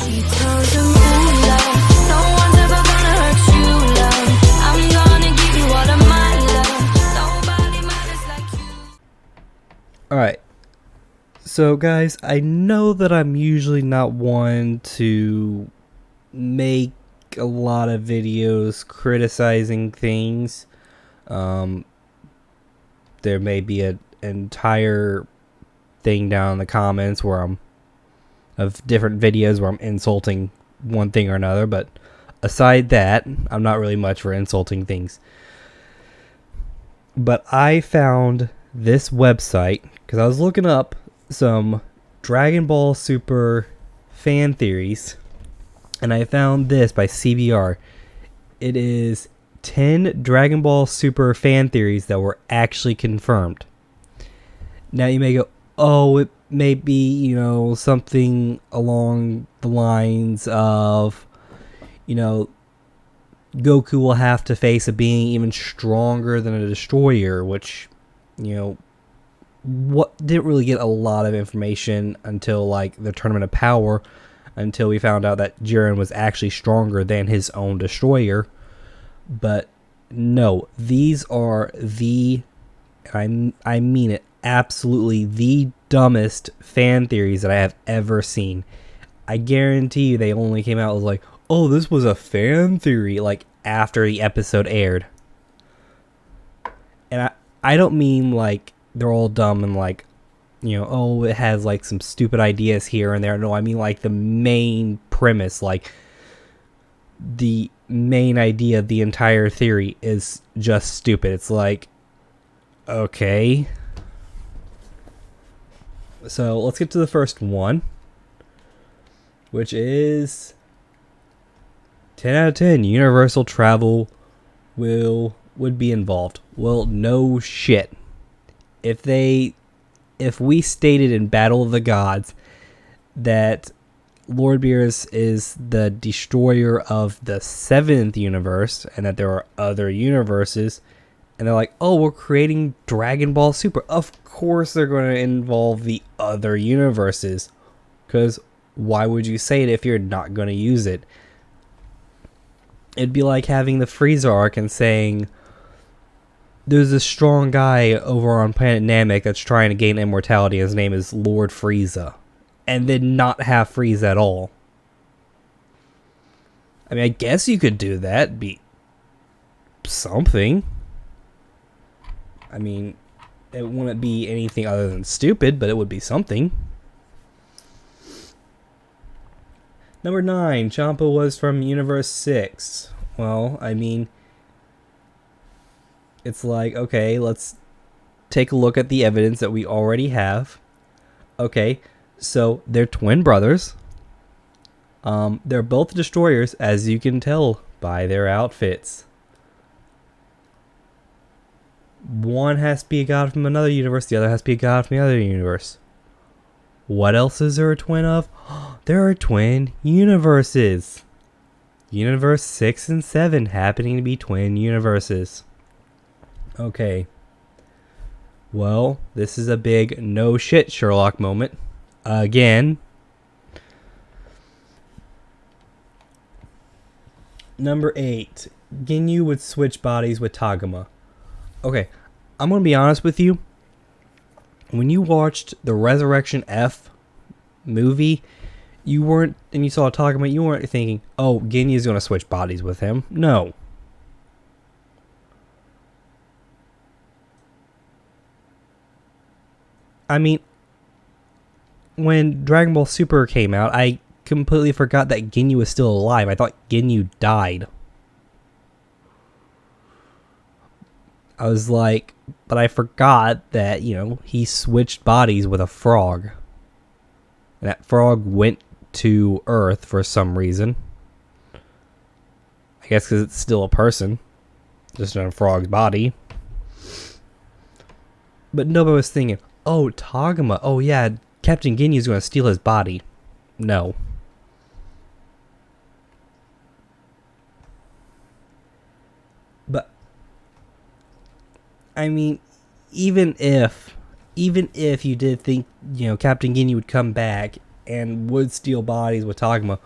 She tells him, ooh, love, no one's ever gonna hurt you, love. I'm gonna give you all of my love. Nobody matters like you. Alright. So guys, I know that I'm usually not one to make a lot of videos criticizing things. There may be an entire thing down in the comments where of different videos where I'm insulting one thing or another, but aside that, I'm not really much for insulting things. But I found this website because I was looking up some Dragon Ball Super fan theories, and I found this by CBR. It is 10 Dragon Ball Super fan theories that were actually confirmed. Now you may go, oh, it may be, something along the lines of, Goku will have to face a being even stronger than a destroyer, which, what didn't really get a lot of information until like the Tournament of Power, until we found out that Jiren was actually stronger than his own destroyer. But no, these are I mean it, absolutely the dumbest fan theories that I have ever seen. I guarantee you they only came out as like, oh, this was a fan theory, like after the episode aired. And I don't mean like they're all dumb and like, oh, it has like some stupid ideas here and there. No, I mean like the main premise, like the main idea of the entire theory is just stupid. It's like, okay. So let's get to the first one, which is 10 out of 10 universal travel would be involved. Well, no shit. If we stated in Battle of the Gods that Lord Beerus is the destroyer of the 7th universe and that there are other universes, and they're like, oh, we're creating Dragon Ball Super, of course they're going to involve the other universes, because why would you say it if you're not going to use it? It'd be like having the Frieza arc and saying, there's this strong guy over on planet Namek that's trying to gain immortality. His name is Lord Frieza. And then not have Frieza at all. I mean, I guess you could do that. Be something. I mean, it wouldn't be anything other than stupid, but it would be something. Number 9. Champa was from Universe 6. Well, I mean, it's like, okay, let's take a look at the evidence that we already have. Okay, so they're twin brothers. They're both destroyers, as you can tell by their outfits. One has to be a god from another universe, the other has to be a god from the other universe. What else is there a twin of? There are twin universes. Universe 6 and 7 happening to be twin universes. Okay. Well, this is a big no shit Sherlock moment. Again. Number 8. Ginyu would switch bodies with Tagoma. Okay, I'm going to be honest with you. When you watched the Resurrection F movie, you weren't, and you saw Tagoma, you weren't thinking, oh, Ginyu's going to switch bodies with him. No. I mean, when Dragon Ball Super came out, I completely forgot that Ginyu was still alive. I thought Ginyu died. I was like, but I forgot that, he switched bodies with a frog. And that frog went to Earth for some reason. I guess because it's still a person. Just in a frog's body. But nobody was thinking, oh, Tagoma. Oh, yeah, Captain Ginyu's going to steal his body. No. But, I mean, even if you did think, Captain Ginyu would come back and would steal bodies with Tagoma,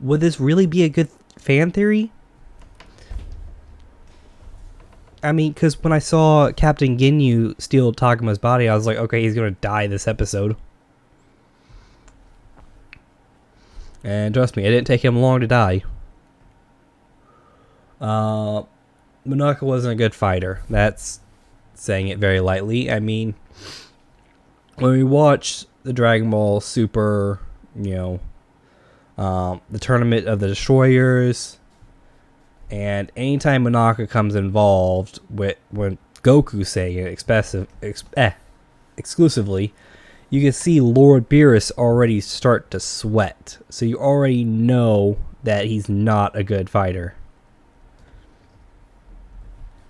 would this really be a good fan theory? I mean, because when I saw Captain Ginyu steal Takuma's body, I was like, okay, he's going to die this episode. And trust me, it didn't take him long to die. Monaka wasn't a good fighter. That's saying it very lightly. I mean, when we watch the Dragon Ball Super, the Tournament of the Destroyers, and anytime Monaka comes involved with when Goku saying it exclusively, you can see Lord Beerus already start to sweat. So you already know that he's not a good fighter.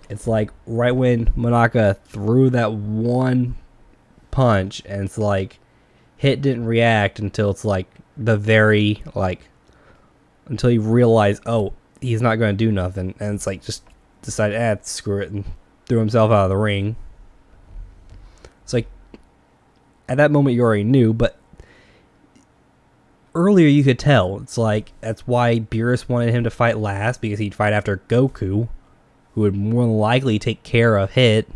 It's like right when Monaka threw that one punch, and it's like Hit didn't react until it's like the very until he realized, oh, he's not going to do nothing, and it's like just decided, screw it, and threw himself out of the ring. It's like at that moment you already knew, but earlier you could tell. It's like that's why Beerus wanted him to fight last, because he'd fight after Goku, who would more than likely take care of Hit.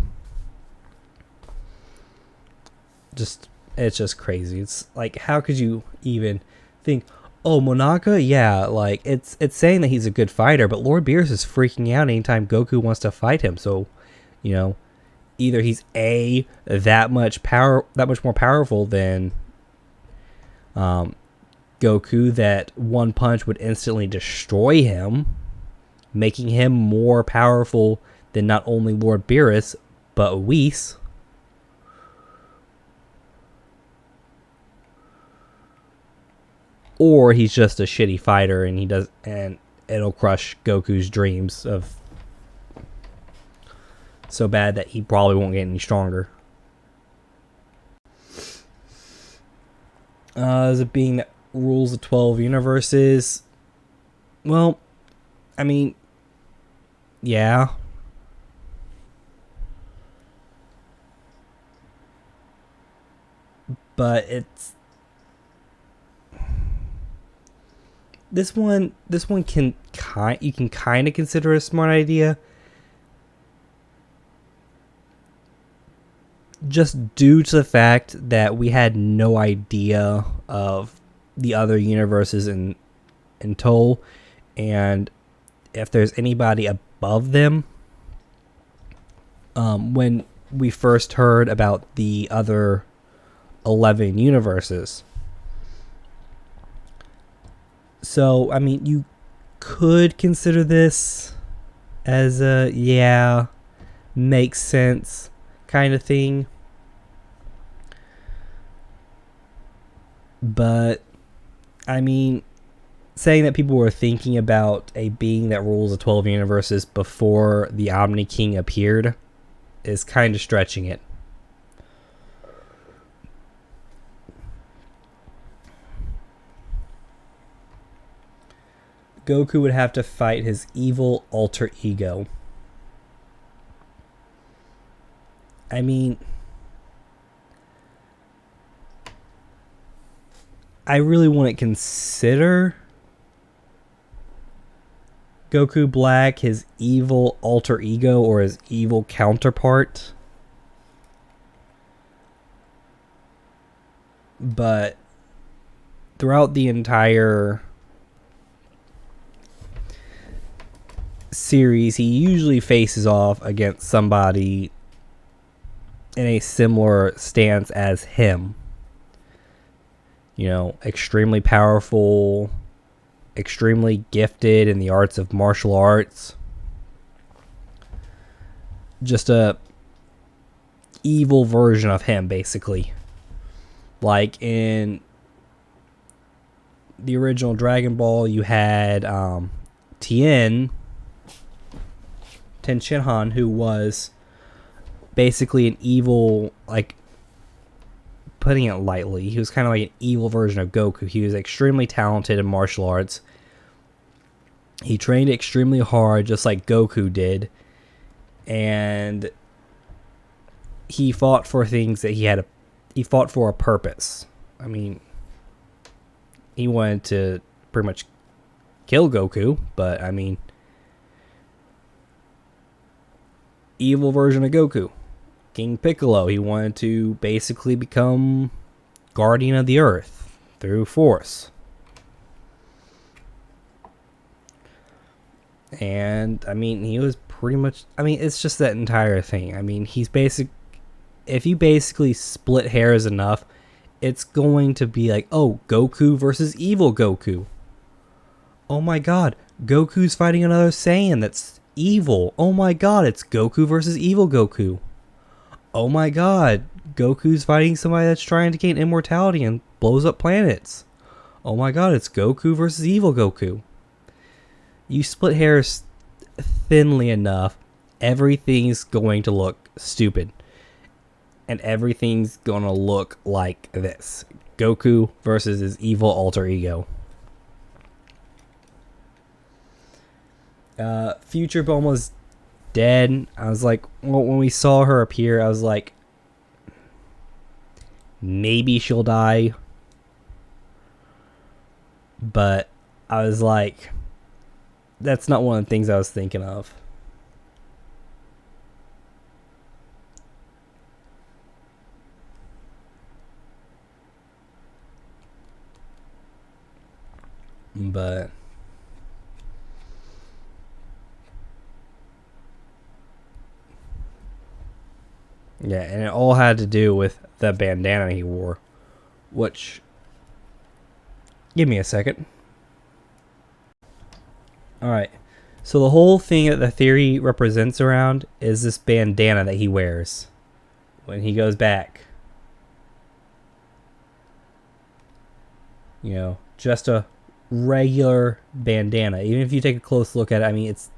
It's just crazy. It's like, how could you even think, oh, Monaka? Yeah, like, it's saying that he's a good fighter, but Lord Beerus is freaking out anytime Goku wants to fight him. So, either he's that much more powerful than Goku, that one punch would instantly destroy him, making him more powerful than not only Lord Beerus, but Whis. Or he's just a shitty fighter and it'll crush Goku's dreams of so bad that he probably won't get any stronger. As a being that rules the 12 universes, well, I mean, yeah. But it's this one can you can kind of consider a smart idea, just due to the fact that we had no idea of the other universes in Toll, and if there's anybody above them. When we first heard about the other 11 universes. So, I mean, you could consider this as a, makes sense kind of thing. But, I mean, saying that people were thinking about a being that rules the 12 universes before the Omni King appeared is kind of stretching it. Goku would have to fight his evil alter ego. I mean, I really wouldn't consider Goku Black his evil alter ego or his evil counterpart. But throughout the entire series, he usually faces off against somebody in a similar stance as him. Extremely powerful, extremely gifted in the arts of martial arts. Just a evil version of him, basically. Like in the original Dragon Ball, you had Tien Shinhan, who was basically an evil, putting it lightly, he was kind of like an evil version of Goku. He was extremely talented in martial arts. He trained extremely hard, just like Goku did. And he fought for things that he fought for a purpose. I mean, he wanted to pretty much kill Goku, but I mean, evil version of Goku. King Piccolo, he wanted to basically become guardian of the earth through force. And I mean, he was pretty much, I mean, it's just that entire thing. I mean, if you basically split hairs enough, it's going to be like, oh, Goku versus evil Goku. Oh my god, Goku's fighting another Saiyan that's evil. Oh my god, it's Goku versus evil Goku. Oh my god, Goku's fighting somebody that's trying to gain immortality and blows up planets. Oh my god, it's Goku versus evil Goku. You split hairs thinly enough, everything's going to look stupid. And everything's going to look like this. Goku versus his evil alter ego. Future Bulma's dead. I was like, well, when we saw her appear, I was like, maybe she'll die. But I was like, that's not one of the things I was thinking of. But yeah, and it all had to do with the bandana he wore, which, give me a second. Alright, so the whole thing that the theory represents around is this bandana that he wears when he goes back. You know, just a regular bandana. Even if you take a close look at it, I mean, it's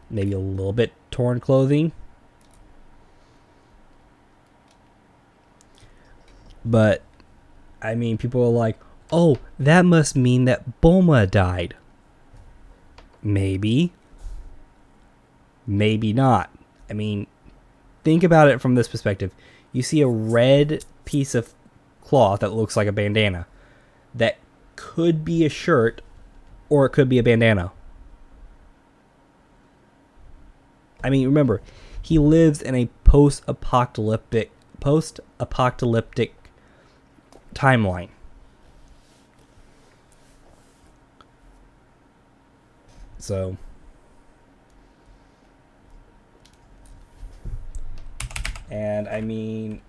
maybe a little bit torn clothing. But, I mean, people are like, oh, that must mean that Bulma died. Maybe. Maybe not. I mean, think about it from this perspective. You see a red piece of cloth that looks like a bandana. That could be a shirt, or it could be a bandana. I mean, remember, he lives in a post-apocalyptic timeline. So, and I mean,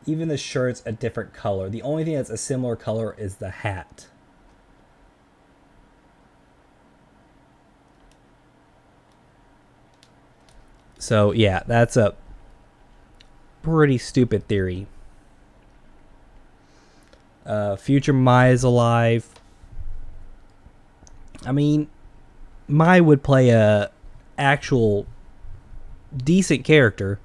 even the shirt's a different color. The only thing that's a similar color is the hat. So, yeah, that's a pretty stupid theory. Future Mai is alive. I mean, Mai would play a actual decent character.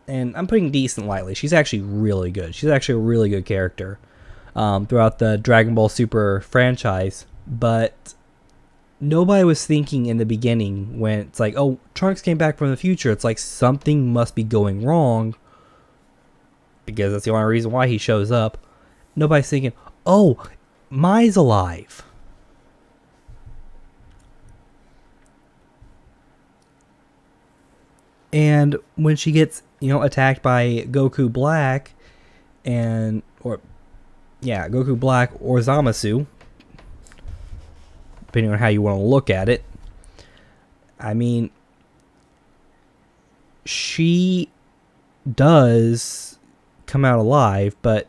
And I'm putting decent lightly. She's actually really good. She's actually a really good character throughout the Dragon Ball Super franchise. But nobody was thinking in the beginning when it's like, oh, Trunks came back from the future. It's like something must be going wrong. Because that's the only reason why he shows up. Nobody's thinking, oh, Mai's alive. And when she gets, attacked by Goku Black Goku Black or Zamasu, depending on how you want to look at it. I mean, she does come out alive, but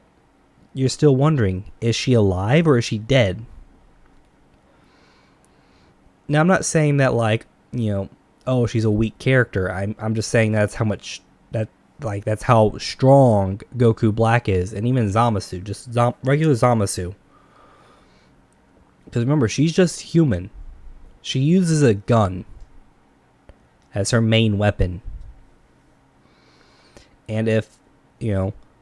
you're still wondering, is she alive or is she dead? Now, I'm not saying that, like, oh, she's a weak character. I'm just saying that's how much that's how strong Goku Black is, and even Zamasu, just regular Zamasu. Because remember, she's just human. She uses a gun as her main weapon. And if,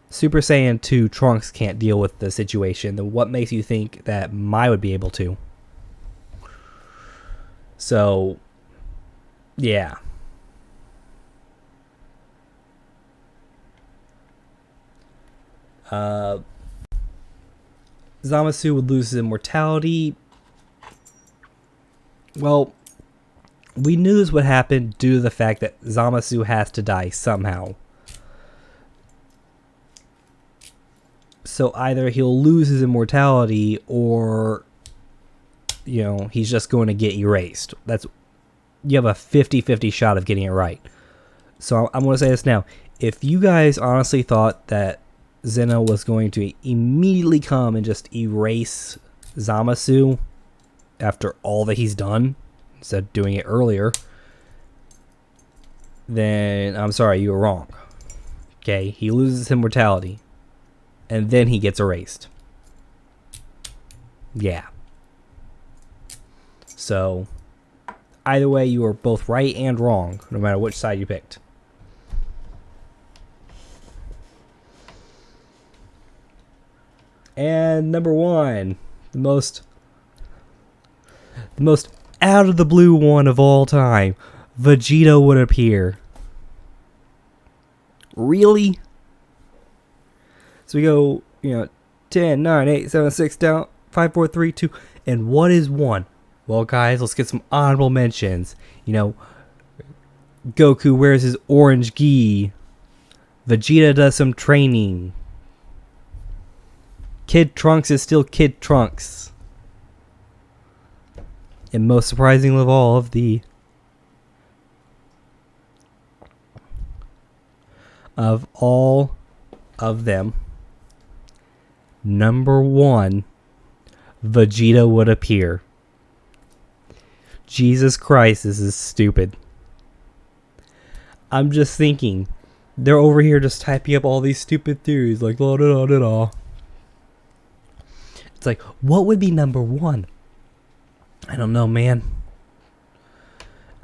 Super Saiyan 2 Trunks can't deal with the situation, then what makes you think that Mai would be able to? So, yeah. Zamasu would lose his immortality. Well, we knew this would happen due to the fact that Zamasu has to die somehow. So either he'll lose his immortality or, you know, he's just going to get erased. You have a 50-50 shot of getting it right. So I'm going to say this now. If you guys honestly thought that Zeno was going to immediately come and just erase Zamasu after all that he's done, instead of doing it earlier, then I'm sorry, you were wrong. Okay, he loses immortality, and then he gets erased. Yeah. So, either way, you were both right and wrong, no matter which side you picked. And number one, the most out of the blue one of all time, Vegeta would appear. Really? So we go, 10, 9, 8, 7, 6 down, 5, 4, 3, 2, and what is 1? Well, guys, let's get some honorable mentions. Goku wears his orange gi. Vegeta does some training. Kid Trunks is still Kid Trunks. And most surprising of all of them, number 1, Vegeta would appear. Jesus Christ, this is stupid. I'm just thinking, they're over here just typing up all these stupid theories like la da da da da. It's like, what would be number 1? I don't know, man.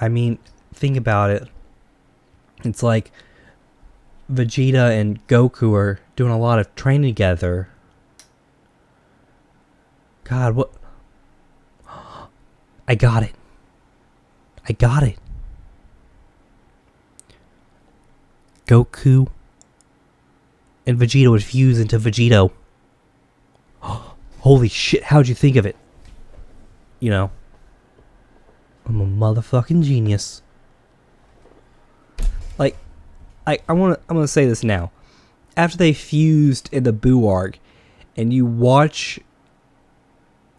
I mean, think about it. It's like Vegeta and Goku are doing a lot of training together. God, what? I got it. Goku and Vegeta would fuse into Vegito. Holy shit, how'd you think of it? I'm a motherfucking genius. Like, I'm gonna say this now. After they fused in the Buu arc, and you watch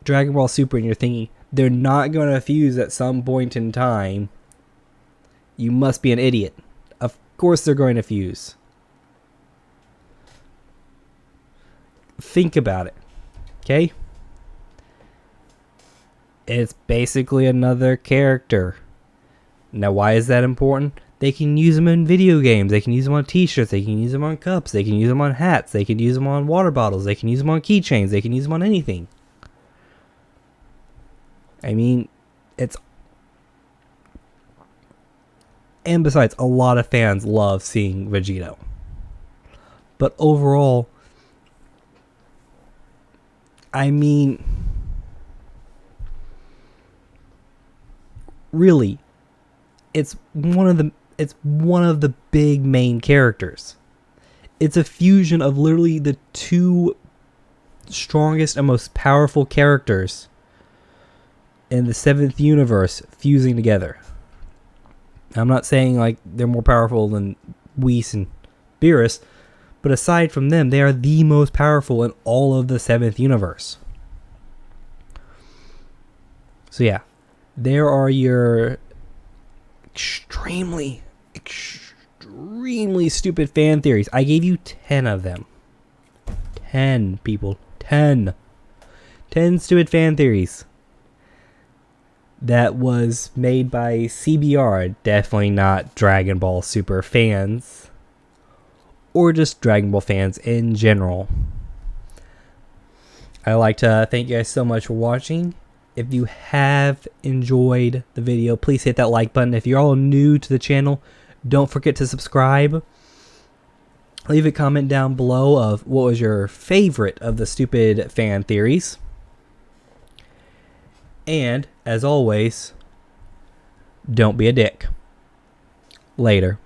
Dragon Ball Super and you're thinking, they're not gonna fuse at some point in time, you must be an idiot. Of course they're going to fuse. Think about it. Okay? It's basically another character. Now, why is that important? They can use them in video games. They can use them on t-shirts. They can use them on cups. They can use them on hats. They can use them on water bottles. They can use them on keychains. They can use them on anything. I mean, and besides, a lot of fans love seeing Vegito. But overall, I mean, really, it's one of the big main characters. It's a fusion of literally the two strongest and most powerful characters in the 7th universe fusing together. I'm not saying like they're more powerful than Whis and Beerus, but aside from them, they are the most powerful in all of the 7th universe. So yeah, there are your extremely stupid fan theories. I gave you 10 of them. 10, people. 10 stupid fan theories. That was made by CBR, definitely not Dragon Ball Super fans, or just Dragon Ball fans in general. I'd like to thank you guys so much for watching. If you have enjoyed the video, please hit that like button. If you're all new to the channel, don't forget to subscribe. Leave a comment down below of what was your favorite of the stupid fan theories. And, as always, don't be a dick. Later.